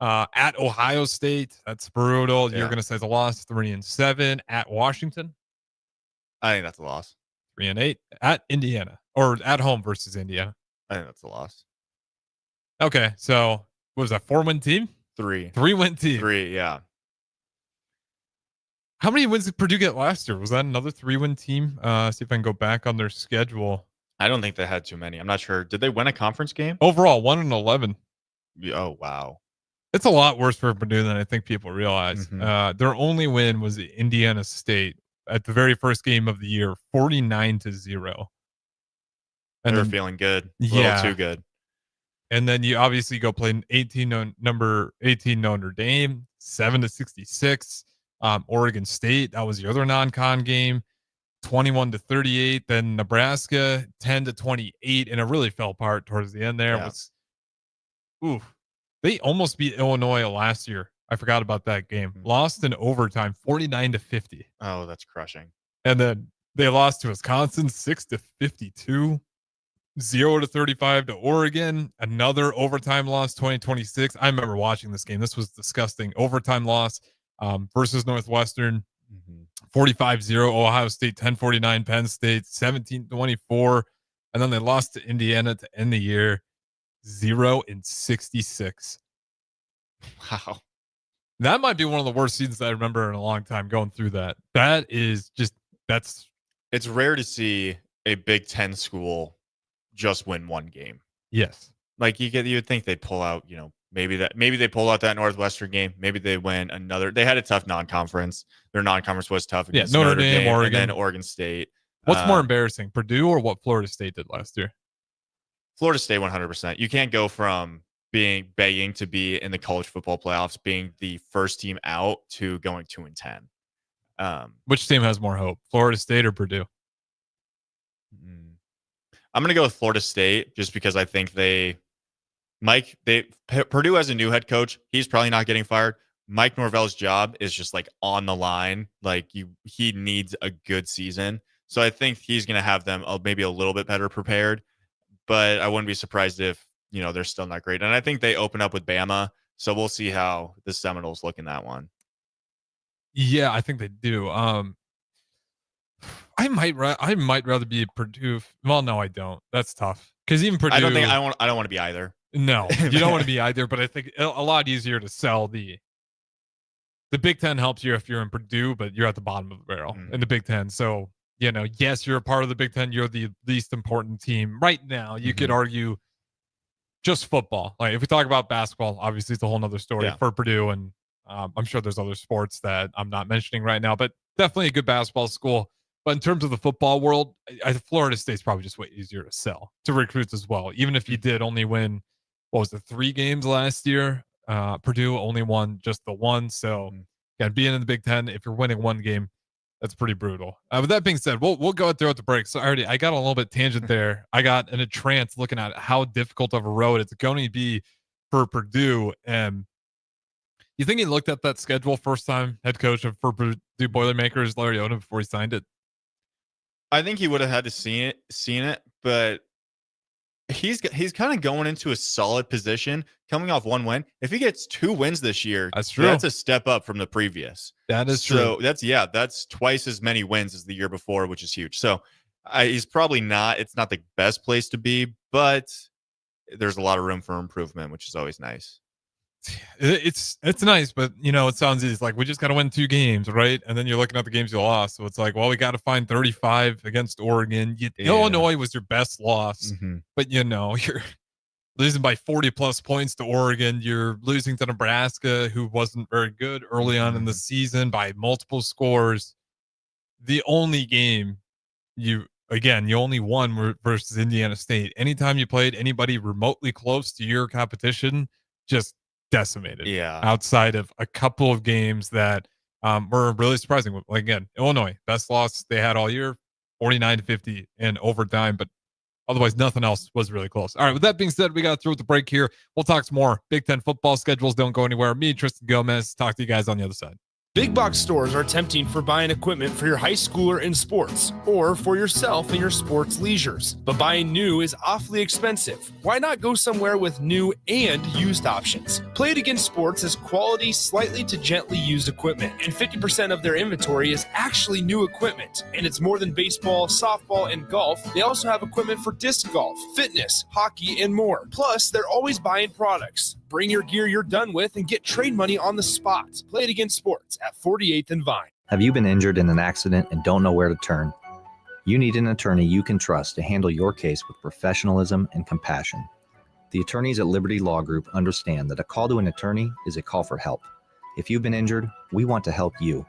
At Ohio State, that's brutal. Yeah. You're gonna say it's a loss. 3-7. At Washington, I think that's a loss. 3-8. At Indiana, or at home versus Indiana. I think that's a loss. Okay, so what was that? 4-win team? 3. 3-win team. 3, yeah. How many wins did Purdue get last year? Was that another 3-win team? See if I can go back on their schedule. I don't think they had too many. I'm not sure. Did they win a conference game? Overall, 1-11. Oh, wow. It's a lot worse for Purdue than I think people realize. Their only win was Indiana State at the very first game of the year, 49-0. And they're feeling good. A little too good. And then you obviously go play number 18 Notre Dame, 7-66. Oregon State, that was your other non-con game, 21-38. Then Nebraska, 10-28, and it really fell apart towards the end there. Yeah. They almost beat Illinois last year. I forgot about that game. Lost in overtime, 49-50. Oh, that's crushing. And then they lost to Wisconsin, 6-52. 0-35 to Oregon. Another overtime loss, 20-26. I remember watching this game. This was disgusting. Overtime loss, versus Northwestern. 45-0 Ohio State, 10-49 Penn State, 17-24. And then they lost to Indiana to end the year, 0-66. Wow. That might be one of the worst seasons I remember in a long time going through that. That is just, that's. It's rare to see a Big Ten school just win one game. Yes. Like you'd think they'd pull out, maybe they pulled out that Northwestern game. Maybe they win another. They had a tough non-conference. Their non-conference was tough against Notre Dame, Oregon, and then Oregon State. What's more embarrassing, Purdue or what Florida State did last year? Florida State, 100%. You can't go from begging to be in the college football playoffs, being the first team out, to going 2-10. Which team has more hope, Florida State or Purdue? I'm going to go with Florida State just because I think Purdue has a new head coach. He's probably not getting fired. Mike Norvell's job is just like on the line. Like he needs a good season. So I think he's going to have them maybe a little bit better prepared, but I wouldn't be surprised if, they're still not great. And I think they open up with Bama. So we'll see how the Seminoles look in that one. Yeah, I think they do. I might rather be Purdue. Well, no, I don't. That's tough. Because even Purdue, I don't want to be either. No, you don't want to be either. But I think a lot easier to sell the Big Ten helps you if you're in Purdue, but you're at the bottom of the barrel in the Big Ten. So yes, you're a part of the Big Ten. You're the least important team right now. You could argue just football. Like if we talk about basketball, obviously it's a whole nother story for Purdue, and I'm sure there's other sports that I'm not mentioning right now, but definitely a good basketball school. But in terms of the football world, Florida State's probably just way easier to sell to recruits as well. Even if you did only win, 3 games last year? Purdue only won just the one. So being in the Big Ten, if you're winning one game, that's pretty brutal. With that being said, we'll go through the break. So I got a little bit tangent there. I got in a trance looking at how difficult of a road it's going to be for Purdue. And you think he looked at that schedule first time head coach for Purdue Boilermakers, Larry Odom, before he signed it? I think he would have had to seen it, but he's kind of going into a solid position, coming off one win. If he gets 2 wins this year, that's true. That's a step up from the previous. That is true. So that's twice as many wins as the year before, which is huge. So he's probably not. It's not the best place to be, but there's a lot of room for improvement, which is always nice. It's nice, but it sounds easy. It's like we just got to win 2 games, right? And then you're looking at the games you lost. So it's like, well, we got to find 35 against Oregon. Illinois was your best loss, but you're losing by 40 plus points to Oregon. You're losing to Nebraska, who wasn't very good early on in the season, by multiple scores. The only game you only won versus Indiana State. Anytime you played anybody remotely close to your competition, just decimated. Yeah. Outside of a couple of games that were really surprising. Like again, Illinois, best loss they had all year, 49-50 in overtime, but otherwise nothing else was really close. All right, with that being said, we got through with the break here. We'll talk some more Big Ten football. Schedules don't go anywhere. Me, Tristan Gomez, talk to you guys on the other side. Big box stores are tempting for buying equipment for your high schooler in sports or for yourself in your sports leisures. But buying new is awfully expensive. Why not go somewhere with new and used options? Play It Again Sports has quality, slightly to gently used equipment, and 50% of their inventory is actually new equipment. And it's more than baseball, softball, and golf. They also have equipment for disc golf, fitness, hockey, and more. Plus, they're always buying products. Bring your gear you're done with and get trade money on the spot. Play It Again Sports at 48th and Vine. Have you been injured in an accident and don't know where to turn? You need an attorney you can trust to handle your case with professionalism and compassion. The attorneys at Liberty Law Group understand that a call to an attorney is a call for help. If you've been injured, we want to help you.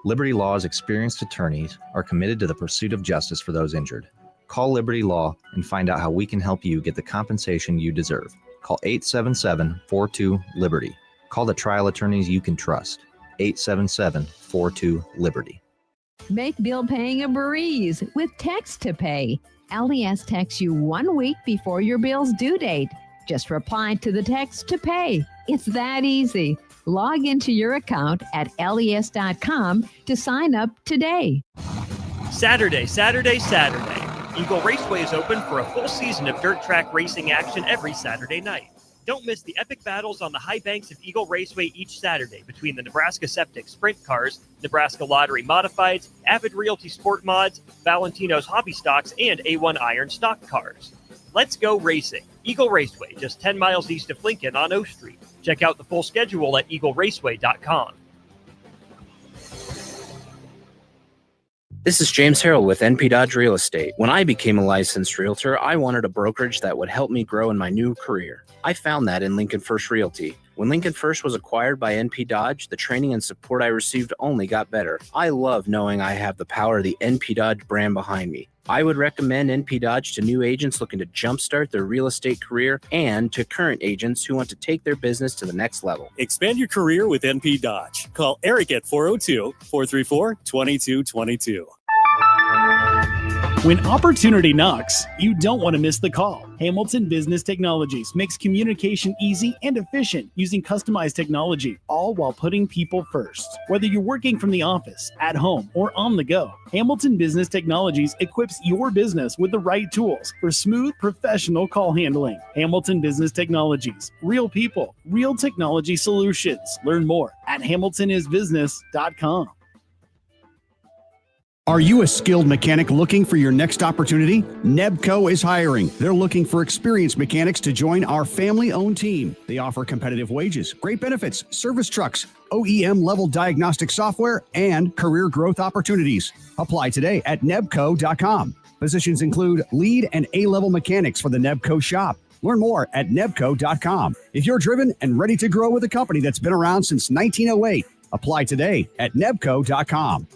Liberty Law's experienced attorneys are committed to the pursuit of justice for those injured. Call Liberty Law and find out how we can help you get the compensation you deserve. Call 877-42-LIBERTY. Call the trial attorneys you can trust. 877-42-LIBERTY. Make bill paying a breeze with Text to Pay. LES texts you 1 week before your bill's due date. Just reply to the text to pay. It's that easy. Log into your account at les.com to sign up today. Saturday. Eagle Raceway is open for a full season of dirt track racing action every Saturday night. Don't miss the epic battles on the high banks of Eagle Raceway each Saturday between the Nebraska Septic Sprint Cars, Nebraska Lottery Modifieds, Avid Realty Sport Mods, Valentino's Hobby Stocks, and A1 Iron Stock Cars. Let's go racing. Eagle Raceway, just 10 miles east of Lincoln on O Street. Check out the full schedule at eagleraceway.com. This is James Harrell with NP Dodge Real Estate. When I became a licensed realtor, I wanted a brokerage that would help me grow in my new career. I found that in Lincoln First Realty. When Lincoln First was acquired by NP Dodge, the training and support I received only got better. I love knowing I have the power of the NP Dodge brand behind me. I would recommend NP Dodge to new agents looking to jumpstart their real estate career and to current agents who want to take their business to the next level. Expand your career with NP Dodge. Call Eric at 402-434-2222. When opportunity knocks, you don't want to miss the call. Hamilton Business Technologies makes communication easy and efficient using customized technology, all while putting people first. Whether you're working from the office, at home, or on the go, Hamilton Business Technologies equips your business with the right tools for smooth, professional call handling. Hamilton Business Technologies. Real people, real technology solutions. Learn more at hamiltonisbusiness.com. Are you a skilled mechanic looking for your next opportunity? Nebco is hiring. They're looking for experienced mechanics to join our family-owned team. They offer competitive wages, great benefits, service trucks, OEM-level diagnostic software, and career growth opportunities. Apply today at nebco.com. Positions include lead and A-level mechanics for the Nebco shop. Learn more at nebco.com. If you're driven and ready to grow with a company that's been around since 1908, apply today at nebco.com.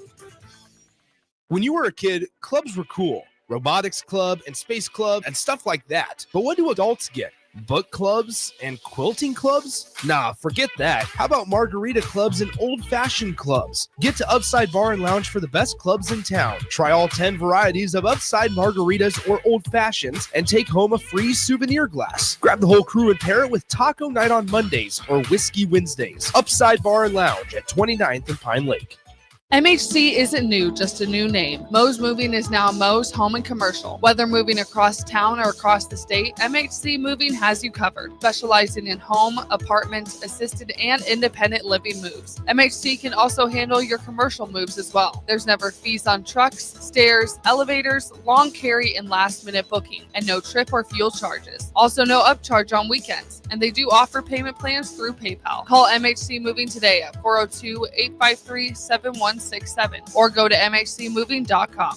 When you were a kid, clubs were cool. Robotics club and space club and stuff like that. But what do adults get? Book clubs and quilting clubs? Nah, forget that. How about margarita clubs and old-fashioned clubs? Get to Upside Bar and Lounge for the best clubs in town. Try all 10 varieties of Upside margaritas or old fashions and take home a free souvenir glass. Grab the whole crew and pair it with Taco Night on Mondays or Whiskey Wednesdays. Upside Bar and Lounge at 29th and Pine Lake. MHC isn't new, just a new name. Mo's Moving is now Mo's Home and Commercial. Whether moving across town or across the state, MHC Moving has you covered. Specializing in home, apartments, assisted, and independent living moves. MHC can also handle your commercial moves as well. There's never fees on trucks, stairs, elevators, long carry, and last-minute booking, and no trip or fuel charges. Also no upcharge on weekends, and they do offer payment plans through PayPal. Call MHC Moving today at 402-853-7167 or go to mhcmoving.com.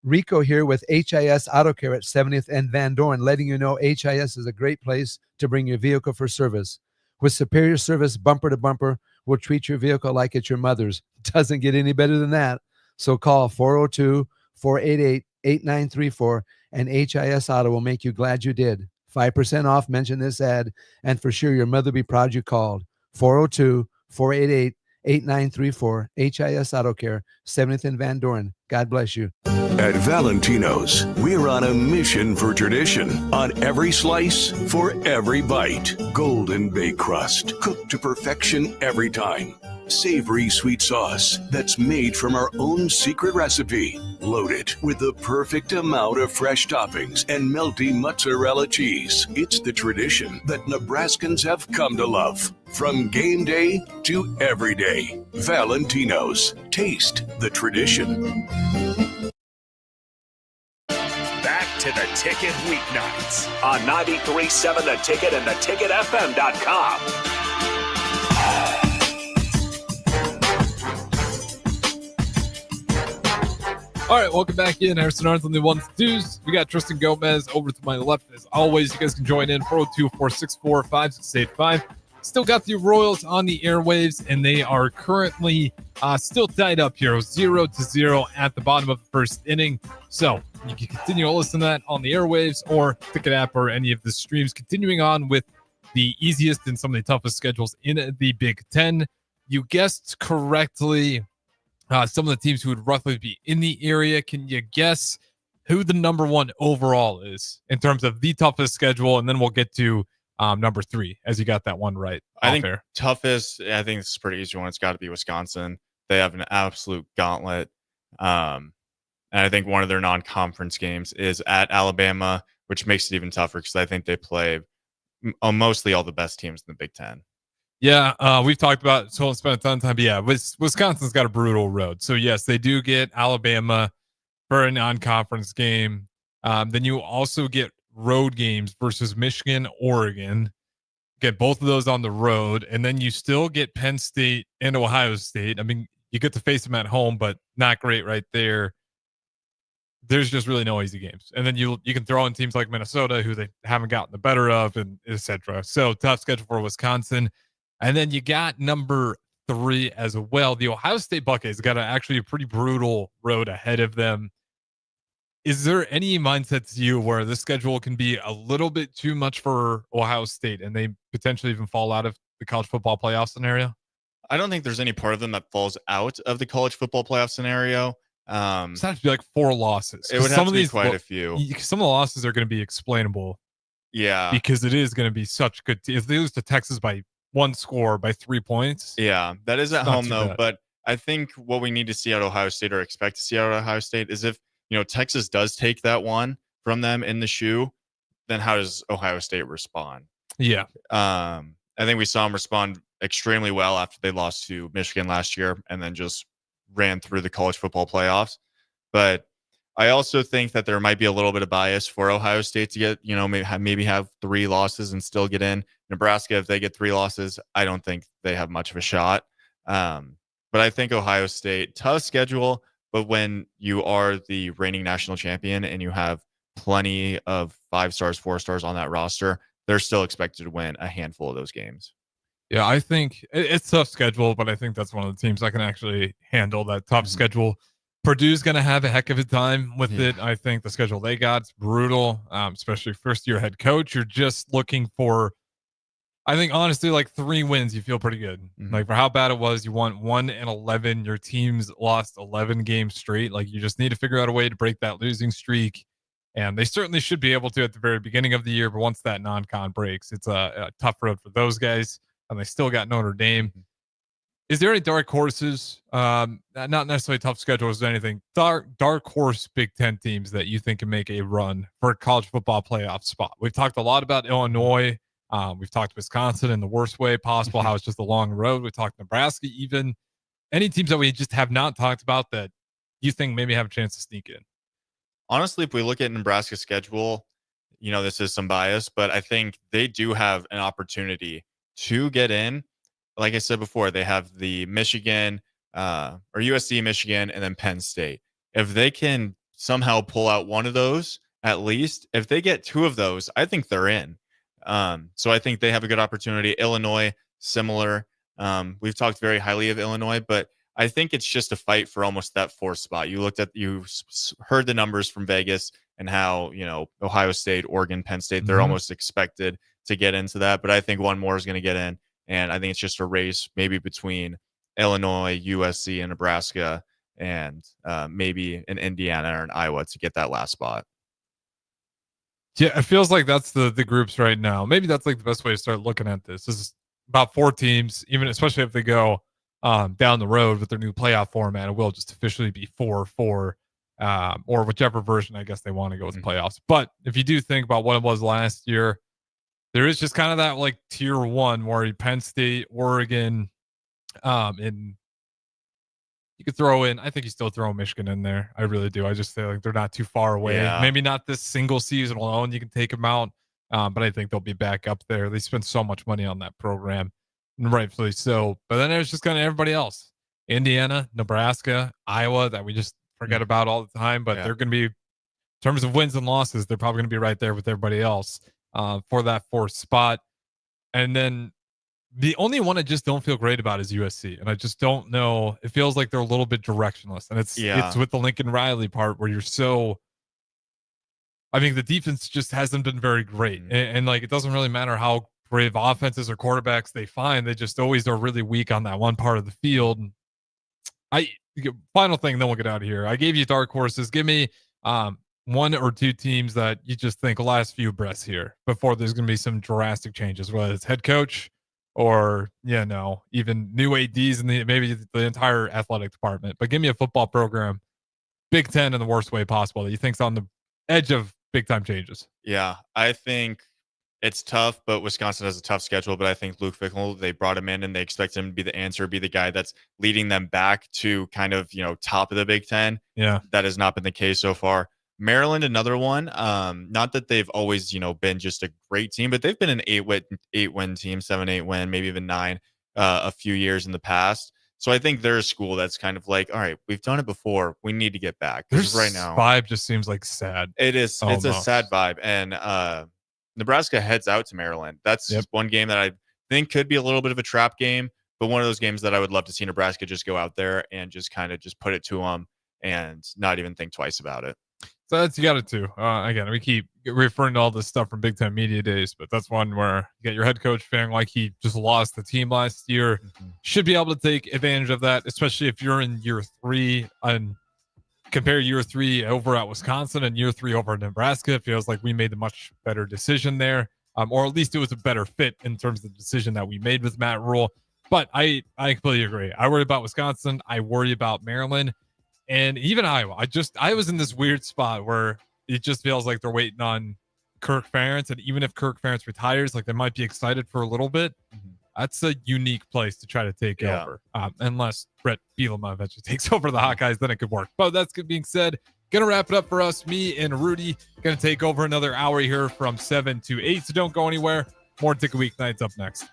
Rico here with HIS Auto Care at 70th and Van Dorn, letting you know HIS is a great place to bring your vehicle for service. With superior service, bumper to bumper, we'll treat your vehicle like it's your mother's. Doesn't get any better than that. So call 402-488-8934 and HIS Auto will make you glad you did. 5% off, mention this ad, and for sure your mother will be proud you called. 402-488-8934, HIS Auto Care, 70th and Van Dorn. God bless you. At Valentino's, we're on a mission for tradition. On every slice, for every bite. Golden baked crust, cooked to perfection every time. Savory sweet sauce that's made from our own secret recipe. Loaded with the perfect amount of fresh toppings and melty mozzarella cheese. It's the tradition that Nebraskans have come to love. From game day to every day. Valentino's. Taste the tradition. Back to the Ticket Weeknights on 93.7 The Ticket and theticketfm.com. All right, welcome back in. Harrison Arns on the 1-2s. We got Tristan Gomez over to my left. As always, you guys can join in 402-464-5685. Still got the Royals on the airwaves, and they are currently still tied up here, 0-0 at the bottom of the first inning. So you can continue to listen to that on the airwaves or Ticket app or any of the streams. Continuing on with the easiest and some of the toughest schedules in the Big Ten. You guessed correctly. Some of the teams who would roughly be in the area. Can you guess who the number one overall is in terms of the toughest schedule? And then we'll get to number 3, as you got that one right. I think toughest, I think it's a pretty easy one. It's got to be Wisconsin. They have an absolute gauntlet. And I think one of their non-conference games is at Alabama, which makes it even tougher because I think they play mostly all the best teams in the Big Ten. Yeah, we've talked about, so let's spend a ton of time. But yeah, Wisconsin's got a brutal road. So yes, they do get Alabama for a non-conference game. Then you also get road games versus Michigan, Oregon. Get both of those on the road, and then you still get Penn State and Ohio State. I mean, you get to face them at home, but not great right there. There's just really no easy games. And then you can throw in teams like Minnesota, who they haven't gotten the better of, and etc. So tough schedule for Wisconsin. And then you got number 3 as well. The Ohio State Buckeyes got actually a pretty brutal road ahead of them. Is there any mindset to you where the schedule can be a little bit too much for Ohio State and they potentially even fall out of the college football playoff scenario? I don't think there's any part of them that falls out of the college football playoff scenario. It's have to be like 4 losses. It would have to be quite a few. Some of the losses are going to be explainable. Yeah. Because it is going to be such good. If they lose to Texas by 1 score by 3 points. Yeah, that is at home though. Bad. But I think what we need to see out of Ohio State, or expect to see out of Ohio State, is if Texas does take that one from them in the shoe, then how does Ohio State respond? Yeah. I think we saw them respond extremely well after they lost to Michigan last year, and then just ran through the college football playoffs. But I also think that there might be a little bit of bias for Ohio State to get, maybe have 3 losses and still get in. Nebraska, if they get 3 losses, I don't think they have much of a shot. But I think Ohio State, tough schedule, but when you are the reigning national champion and you have plenty of 5 stars, 4 stars on that roster, they're still expected to win a handful of those games. Yeah, I think it's a tough schedule, but I think that's one of the teams that can actually handle that tough schedule. Purdue's going to have a heck of a time with it. I think the schedule they got is brutal, especially first-year head coach. You're just looking for, I think, honestly, like 3 wins, you feel pretty good. Like for how bad it was, you won 1-11. Your team's lost 11 games straight. Like you just need to figure out a way to break that losing streak. And they certainly should be able to at the very beginning of the year. But once that non-con breaks, it's a tough road for those guys. And they still got Notre Dame. Is there any dark horses? Not necessarily tough schedules or anything. Dark horse Big Ten teams that you think can make a run for a college football playoff spot. We've talked a lot about Illinois. We've talked Wisconsin in the worst way possible, how it's just a long road. We talked Nebraska even. Any teams that we just have not talked about that you think maybe have a chance to sneak in? Honestly, if we look at Nebraska's schedule, this is some bias, but I think they do have an opportunity to get in. Like I said before, they have the Michigan or USC, Michigan, and then Penn State. If they can somehow pull out one of those, at least, if they get 2 of those, I think they're in. So I think they have a good opportunity. Illinois, similar. We've talked very highly of Illinois, but I think it's just a fight for almost that 4th spot. You heard the numbers from Vegas and how, Ohio State, Oregon, Penn State, they're almost expected to get into that. But I think one more is going to get in. And I think it's just a race maybe between Illinois, USC, and Nebraska, and maybe an Indiana or an Iowa to get that last spot. Yeah, it feels like that's the groups right now. Maybe that's like the best way to start looking at this. This is about 4 teams, even especially if they go down the road with their new playoff format. It will just officially be 4-4, or whichever version I guess they want to go with the playoffs. But if you do think about what it was last year, there is just kind of that like tier 1 where Penn State, Oregon, and you could throw in, I think you still throw Michigan in there. I really do. I just feel like they're not too far away. Yeah. Maybe not this single season alone. You can take them out. But I think they'll be back up there. They spent so much money on that program, and rightfully so. But then there's just kind of everybody else. Indiana, Nebraska, Iowa, that we just forget about all the time. But they're going to be, in terms of wins and losses, they're probably going to be right there with everybody else for that 4th spot. And then the only one I just don't feel great about is USC. And I just don't know. It feels like they're a little bit directionless. And it's with the Lincoln Riley part where you're so, I mean, the defense just hasn't been very great. And like, it doesn't really matter how great of offenses or quarterbacks they find. They just always are really weak on that one part of the field. Final thing, then we'll get out of here. I gave you dark horses. Give me 1 or 2 teams that you just think last few breaths here before there's going to be some drastic changes, whether it's head coach or, even new ADs and maybe the entire athletic department. But give me a football program, Big Ten in the worst way possible, that you think's on the edge of big time changes. Yeah, I think it's tough, but Wisconsin has a tough schedule. But I think Luke Fickell, they brought him in and they expect him to be the answer, be the guy that's leading them back to kind of, top of the Big Ten. Yeah. That has not been the case so far. Maryland, another one. Not that they've always, been just a great team, but they've been an 8-win team, 7-8 win, maybe even 9 a few years in the past. So I think they're a school that's kind of like, all right, we've done it before. We need to get back. Their Right now, vibe just seems like sad. it is. Almost. It's a sad vibe. And Nebraska heads out to Maryland. That's just one game that I think could be a little bit of a trap game, but one of those games that I would love to see Nebraska just go out there and just kind of just put it to them and not even think twice about it. So that's you got it too. Again, we keep referring to all this stuff from Big Ten Media Days, but that's one where you get your head coach feeling like he just lost the team last year. Should be able to take advantage of that, especially if you're in year 3 and compare year 3 over at Wisconsin and year 3 over at Nebraska. It feels like we made a much better decision there, or at least it was a better fit in terms of the decision that we made with Matt Rule. But I completely agree. I worry about Wisconsin. I worry about Maryland. And even Iowa, I was in this weird spot where it just feels like they're waiting on Kirk Ferentz. And even if Kirk Ferentz retires, like they might be excited for a little bit. That's a unique place to try to take over. Unless Brett Bielema eventually takes over the Hawkeyes, then it could work. But that's being said, going to wrap it up for us. Me and Rudy going to take over another hour here from 7 to 8. So don't go anywhere. More Ticket Weeknights up next.